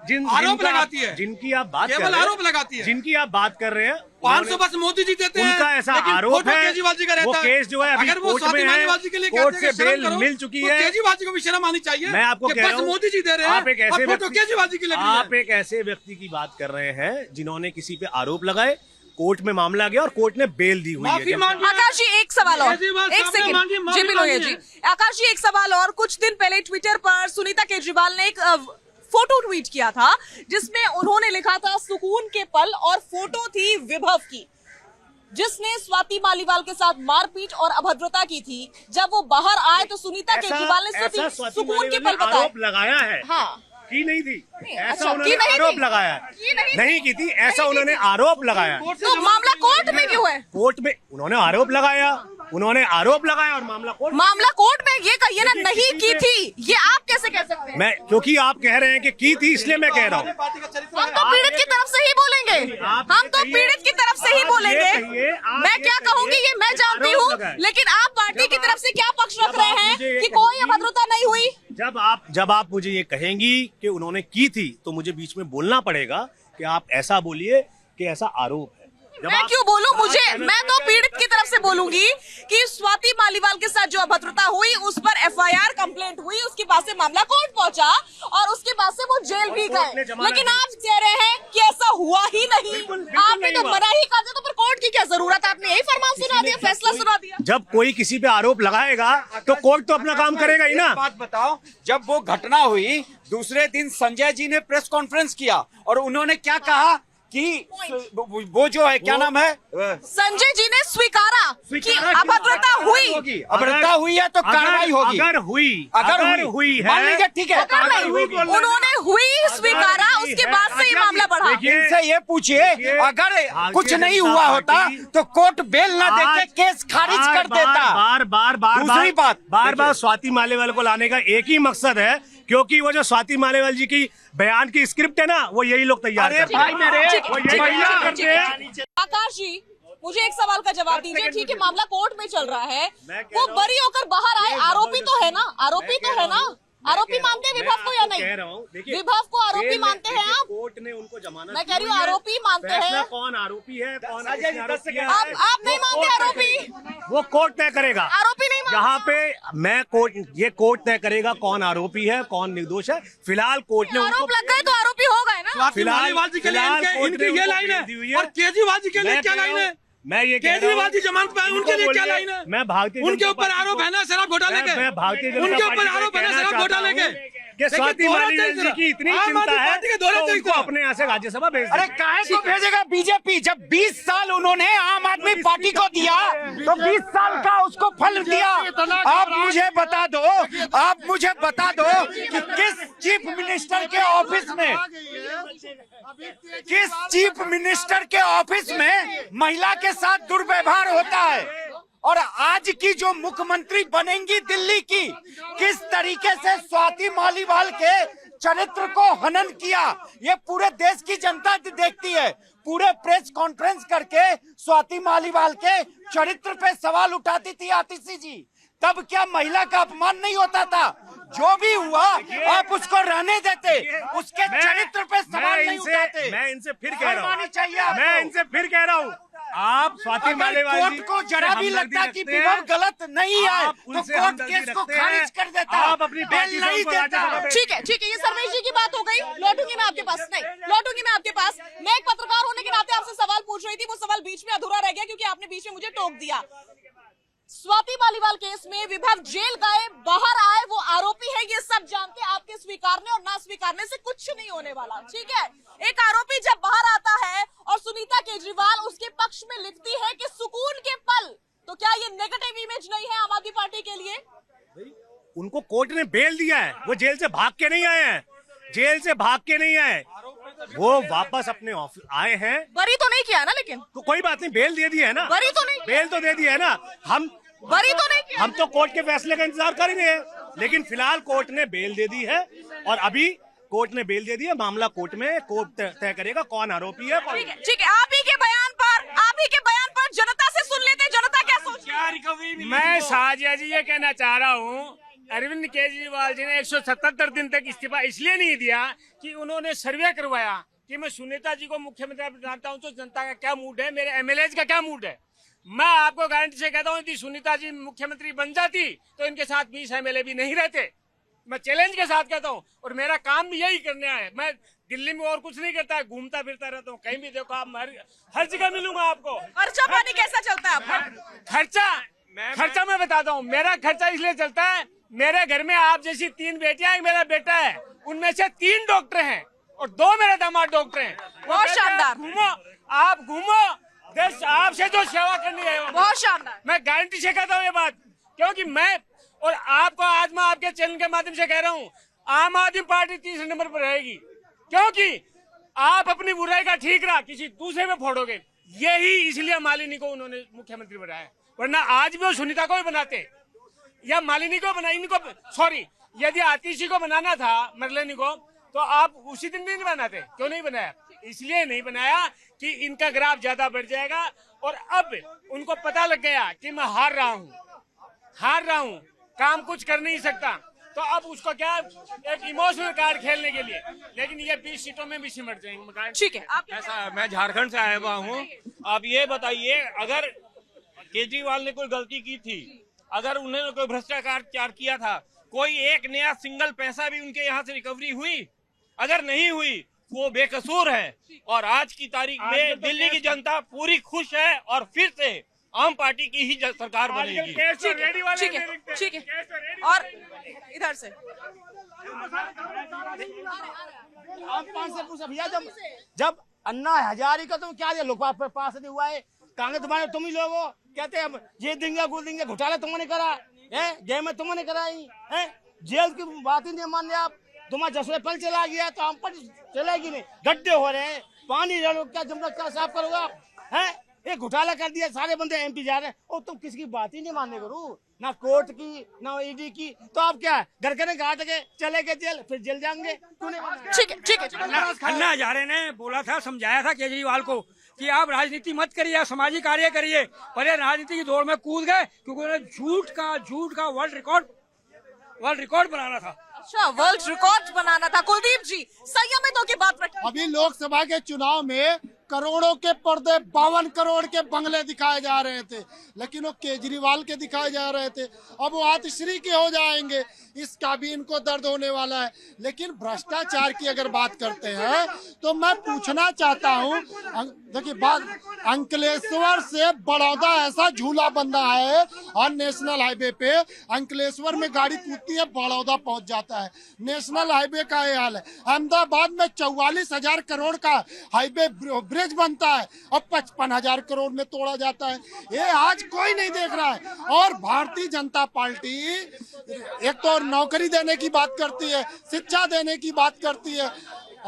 जिनकी आप बात कर रहे हैं, जिनकी आप बात कर रहे हैं 500 बस मोदी जी देते हैं, उनका ऐसा आरोप है। वो केस जो है अभी कोर्ट में है, कोर्ट से बेल मिल चुकी है। केजरीवाल जी को भी शर्म आनी चाहिए। मैं आपको कह रहा हूँ, मोदी जी दे रहे हैं, आप एक ऐसे व्यक्ति की बात कर रहे हैं जिन्होंने किसी पे आरोप लगाए, कोर्ट में मामला गया और कोर्ट ने बेल दी हुई है। आकाश जी, एक सवाल और, एक सेकंड जी बिलोया जी। आकाश जी, एक सवाल और। कुछ दिन पहले ट्विटर पर सुनीता केजरीवाल ने एक फोटो ट्वीट किया था जिसमें उन्होंने लिखा था सुकून के पल, और फोटो थी विभव की, जिसने स्वाति मालीवाल के साथ मारपीट और अभद्रता की थी। जब वो बाहर आए तो सुनीता केजरीवाल ने सुकून के पल बताया, लगाया है। हाँ, की नहीं थी, ऐसा अच्छा, उन्होंने आरोप लगाया है। नहीं की थी, ऐसा उन्होंने आरोप लगाया। तो मामला कोर्ट में क्यों है? कोर्ट में उन्होंने आरोप लगाया और मामला कोर्ट में। ये कहिए ना, नहीं की थी, ये आप कैसे कह सकते हैं? मैं, क्योंकि आप कह रहे हैं कि की थी, इसलिए मैं कह रहा हूँ। हम तो पीड़ित की तरफ से ही बोलेंगे, मैं क्या कहूँगी ये मैं जानती हूँ, लेकिन आप पार्टी की तरफ से क्या पक्ष रख रहे हैं कि कोई अभद्रता नहीं हुई? जब आप मुझे ये कहेंगी कि उन्होंने की थी तो मुझे बीच में बोलना पड़ेगा कि आप ऐसा बोलिए कि ऐसा आरोप है। मैं क्यों बोलूं? मैं तो पीड़ित की तरफ से बोलूंगी कि स्वाति मालीवाल के साथ जो अभद्रता हुई उस पर एफआईआर कंप्लेंट हुई, उसके बाद से मामला कोर्ट पहुंचा और उसके बाद से वो जेल भी गए। लेकिन आप कह रहे हैं कि ऐसा हुआ ही नहीं। आपने तो मना ही कहा था, तो फिर कोर्ट की क्या जरूरत? आपने यही फरमान सुना दिया, फैसला सुना दिया। जब कोई किसी पे आरोप लगाएगा तो कोर्ट तो अपना काम करेगा ही ना। बात बताओ, जब वो घटना हुई दूसरे दिन संजय जी ने प्रेस कॉन्फ्रेंस किया और उन्होंने क्या कहा कि वो जो है, क्या नाम है, संजय जी ने स्वीकारा कि अभद्रता हुई। अभद्रता हुई है तो कार्रवाई होगी। अगर हुई है, मान लीजिए, ठीक है, उन्होंने हुई स्वीकारा, उसके बाद से ये मामला बढ़ा। इनसे ये पूछिए, अगर कुछ नहीं हुआ होता तो कोर्ट बेल न देके केस खारिज कर देता। दूसरी बात, बार स्वाति मालीवाल को लाने का एक ही मकसद है, क्योंकि वो जो स्वाति मालीवाल जी की बयान की स्क्रिप्ट है ना, वो यही लोग तैयार करते हैं। आकाश जी, मुझे एक सवाल का जवाब दीजिए। ठीक है, मामला कोर्ट में चल रहा है, वो बरी होकर बाहर आए, आरोपी तो है ना? आरोपी मानते हैं विभव को या नहीं? विभव को आरोपी मानते हैं आप? कोर्ट ने उनको जमानत, मैं कह रही हूँ आरोपी मानते हैं। कौन आरोपी है, कौन आप नहीं मानते आरोपी? वो कोर्ट तय करेगा। आरोपी नहीं मानते? यहाँ पे ये कोर्ट तय करेगा कौन आरोपी है, कौन निर्दोष है। फिलहाल कोर्ट ने आरोप लग गए तो आरोपी हो गए ना। फिलहाल इनकी ये लाइन है, और केजरीवाल जी के लिए क्या लाइन है? मैं ये केजरीवाल जी जमानत पे आए, उनके लिए क्या लाइन है? मैं भारतीय उनके ऊपर आरोप है ना शराब घोटाले के, मैं भारतीय उनके ऊपर आरोप है ना शराब घोटाले के। कि स्वाति मालीवाल जी की इतनी चिंता है तो उनको अपने यहाँ से राज्यसभा भेज अरे काहे को भेजेगा बीजेपी? जब 20 साल उन्होंने आम आदमी पार्टी को दिया तो 20 साल का उसको फल दिया। आप मुझे बता दो कि किस चीफ मिनिस्टर के ऑफिस में महिला के साथ दुर्व्यवहार होता है? और आज की जो मुख्यमंत्री बनेंगी दिल्ली की, किस तरीके से स्वाति मालीवाल के चरित्र को हनन किया, ये पूरे देश की जनता देखती है। पूरे प्रेस कॉन्फ्रेंस करके स्वाति मालीवाल के चरित्र पे सवाल उठाती थी आतिशी जी। तब क्या महिला का अपमान नहीं होता था? जो भी हुआ आप उसको रहने देते, उसके चरित्र पे सवाल नहीं उठाते। मैं इनसे फिर कह रहा हूँ, आप स्वाति मालीवाल कोर्ट को जरा भी लगता कि विभव गलत नहीं है तो कोर्ट केस को खारिज कर देता, आप अपनी पार्टी नहीं देता। ठीक है, ये सर्वेश जी की बात हो गई। लौटूंगी मैं आपके पास। मैं एक पत्रकार होने के नाते आपसे सवाल पूछ रही थी, वो सवाल बीच में अधूरा रह गया क्योंकि आपने बीच में मुझे टोक दिया। स्वाति मालीवाल केस में विभव जेल गए, बाहर आए, वो आरोपी है, ये सब जानते। आपके स्वीकारने और ना स्वीकारने से कुछ नहीं होने वाला, ठीक है। एक आरोपी जब बाहर आता है और सुनीता केजरीवाल उसके पक्ष में लिखती है कि सुकून के पल, तो क्या ये नेगेटिव इमेज नहीं है आम आदमी पार्टी के लिए? उनको कोर्ट ने बेल दिया है, वो जेल से भाग के नहीं आए, वो वापस अपने ऑफिस आए हैं। बरी तो नहीं किया ना, लेकिन तो कोई बात नहीं, बेल दे दी है ना। बरी तो नहीं, बेल तो दे दी है ना। हम बरी तो नहीं किया। हम तो कोर्ट के फैसले का इंतजार कर रहे हैं, लेकिन फिलहाल कोर्ट ने बेल दे दी है और अभी कोर्ट ने बेल दे दी है। मामला कोर्ट में कोर्ट तय करेगा कौन आरोपी है। ठीक है, आप ही के बयान पर जनता से सुन लेते, जनता क्या सोच रही है। मैं साजिया जी ये कहना चाह रहा हूँ, अरविंद केजरीवाल जी ने 177 दिन तक इस्तीफा इसलिए नहीं दिया कि उन्होंने सर्वे करवाया कि मैं सुनीता जी को मुख्यमंत्री बनाता हूँ तो जनता का क्या मूड है, मेरे एमएलए का क्या मूड है। मैं आपको गारंटी से कहता हूँ यदि सुनीता जी मुख्यमंत्री बन जाती तो इनके साथ 20 एमएलए भी नहीं रहते। मैं चैलेंज के साथ कहता हूँ, और मेरा काम भी यही करना है। मैं दिल्ली में और कुछ नहीं करता है, घूमता फिरता रहता हूँ, कहीं भी देखो आप हर जगह मिलूंगा आपको। खर्चा पानी कैसा चलता है आपका? खर्चा मैं बताता हूँ। मेरा खर्चा इसलिए चलता है, मेरे घर में आप जैसी 3 बेटियां, एक मेरा बेटा है, उनमें से 3 डॉक्टर हैं और 2 मेरे दामाद डॉक्टर हैं। बहुत शानदार। आप घूमो, देश आपसे जो सेवा करनी है बहुत शानदार। मैं गारंटी से कहता हूँ ये बात, क्योंकि मैं और आपको आज मैं आपके चैनल के माध्यम से कह रहा हूँ, आम आदमी पार्टी 3 नंबर पर रहेगी, क्योंकि आप अपनी बुराई का ठीकरा किसी दूसरे में फोड़ोगे। यही इसलिए मालिनी को उन्होंने मुख्यमंत्री बनाया, वरना आज भी वो सुनीता को भी बनाते या मालिनी को सॉरी, यदि आतिशी को बनाना था, मरलेनी को, तो आप उसी दिन नहीं बनाते। क्यों नहीं बनाया? इसलिए नहीं बनाया कि इनका ग्राफ ज्यादा बढ़ जाएगा और अब उनको पता लग गया कि मैं हार रहा हूँ, काम कुछ कर नहीं सकता, तो अब उसको क्या एक इमोशनल कार्ड खेलने के लिए, लेकिन ये 20 सीटों में भी सिमट जाएंगे। ठीक है, आप ऐसा मैं झारखंड से आया हुआ हूँ। आप ये बताइए, अगर केजरीवाल ने कोई गलती की थी, अगर उन्होंने कोई भ्रष्टाचार किया था, कोई एक नया सिंगल पैसा भी उनके यहाँ से रिकवरी हुई? अगर नहीं हुई वो बेकसूर है। और आज की तारीख में दिल्ली की जनता पूरी खुश है और फिर से आम पार्टी की ही सरकार बनेगी। ठीक है। और इधर से आप से पूछा भैया, जब अन्ना हजारी का तुम क्या लोग पास नहीं हुआ है, कांग्रेस तुम्हारे तुम ही लोग हो, कहते हैं ये देंगे वो देंगे, घोटाला तुमने करा है, गेम तुमने कराई है, जेल की बात ही नहीं मान लिया आप। तुम्हारा 10 पल चला गया तो हम पर चलेगी नहीं, गड्ढे हो रहे हैं, पानी डालो, क्या जमना क्या साफ करोगे आप हैं? एक घोटाला कर दिया, सारे बंदे एमपी जा रहे हैं, और तुम किसी की बात ही नहीं मानने करो, ना कोर्ट की ना ईडी की, तो आप क्या घर के घाट के चले गए जेल, फिर जेल जाएंगे? ठीक है। अन्ना हजारे ने बोला था, समझाया था केजरीवाल को कि आप राजनीति मत करिए, सामाजिक कार्य करिए, पर ये राजनीति की दौड़ में कूद गए क्योंकि उन्हें झूठ का वर्ल्ड रिकॉर्ड बनाना था। अच्छा, वर्ल्ड रिकॉर्ड बनाना था। कुलदीप जी, संयमित होकर बात रखिए। अभी लोकसभा के चुनाव में करोड़ों के पर्दे, 52 करोड़ के बंगले दिखाए जा रहे थे, लेकिन वो केजरीवाल के दिखाए जा रहे थे। अब वो आतिश्री के हो जाएंगे, इसका भी इनको दर्द होने वाला है। लेकिन भ्रष्टाचार की अगर बात करते हैं तो मैं पूछना चाहता हूँ, देखिए बात, अंकलेश्वर से बड़ौदा ऐसा झूला बंधा है और नेशनल हाईवे पे अंकलेश्वर में गाड़ी कूदती है, बड़ौदा पहुंच जाता है। नेशनल हाईवे का ये हाल है। अहमदाबाद में 44,000 करोड़ का हाईवे ब्रिज बनता है और 55,000 करोड़ में तोड़ा जाता है। ये आज कोई नहीं देख रहा है। और भारतीय जनता पार्टी एक तो नौकरी देने की बात करती है, शिक्षा देने की बात करती है।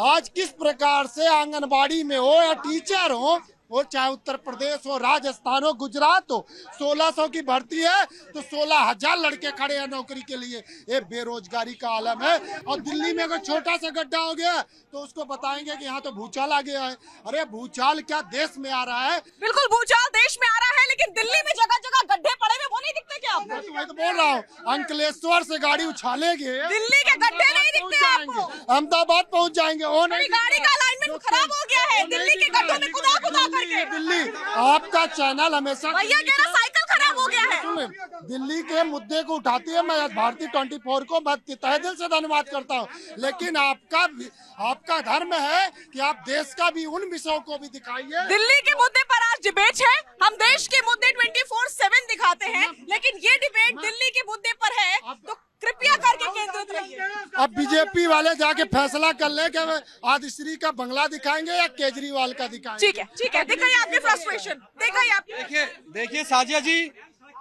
आज किस प्रकार से आंगनबाड़ी में हो या टीचर हो, वो चाहे उत्तर प्रदेश हो, राजस्थान हो, गुजरात हो, 1600 की भर्ती है तो 16,000 लड़के खड़े हैं नौकरी के लिए। ये बेरोजगारी का आलम है। और दिल्ली में अगर छोटा सा गड्ढा हो गया तो उसको बताएंगे कि यहाँ तो भूचाल आ गया है। अरे भूचाल क्या देश में आ रहा है? बिल्कुल भूचाल देश में आ रहा है, लेकिन दिल्ली में जगह जगह गड्ढे पड़े हुए, वो नहीं दिखते क्या आपको? मैं तो बोल रहा हूँ, अंकलेश्वर से गाड़ी उछालेंगे, दिल्ली के गड्ढे नहीं दिखते आपको? अहमदाबाद पहुँच जाएंगे। मेरी गाड़ी का अलाइनमेंट खराब हो गया है, दिल्ली के गड्ढों में खुदा खुदा करके। दिल्ली, आपका चैनल हमेशा भैया कह रहा साइकिल खराब हो गया है। दिल्ली के मुद्दे को उठाती है। मैं भारतीय 24 को मैं तहे दिल से धन्यवाद करता हूँ, लेकिन आपका धर्म है कि आप देश का भी उन विषयों को भी दिखाइए। दिल्ली के मुद्दे पर आज डिबेट है, हम देश के मुद्दे 24/7 दिखाते हैं, लेकिन ये डिबेट दिल्ली के मुद्दे पर है, तो कृपया करके केंद्रित रहिए। अब बीजेपी वाले जाके फैसला कर ले कि आदिश्री का बंगला दिखाएंगे या केजरीवाल का दिखाएंगे। ठीक है, दिखाइए आपकी फ्रस्ट्रेशन, दिखाइए आपकी। देखिए साजिया जी,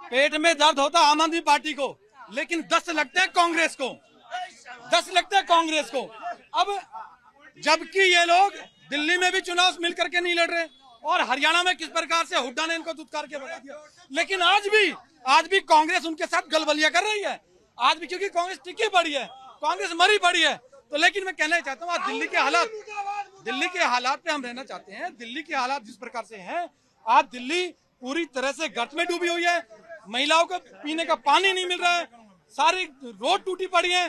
पेट में दर्द होता आम आदमी पार्टी को, लेकिन 10 लगते हैं कांग्रेस को, 10 लगते हैं कांग्रेस को। अब जबकि ये लोग दिल्ली में भी चुनाव मिल करके नहीं लड़ रहे और हरियाणा में किस प्रकार से हुड्डा ने इनको दुत्कार के भगा दिया, लेकिन आज भी कांग्रेस उनके साथ गलबलिया कर रही है। आज भी क्योंकि कांग्रेस टिकी पड़ी है, कांग्रेस मरी पड़ी है। तो लेकिन मैं कहना चाहता हूँ, आज दिल्ली के हालात पे हम रहना चाहते हैं। दिल्ली के हालात जिस प्रकार से हैं, आज दिल्ली पूरी तरह से गर्त में डूबी हुई है। महिलाओं को पीने का पानी नहीं मिल रहा है, सारी रोड टूटी पड़ी है।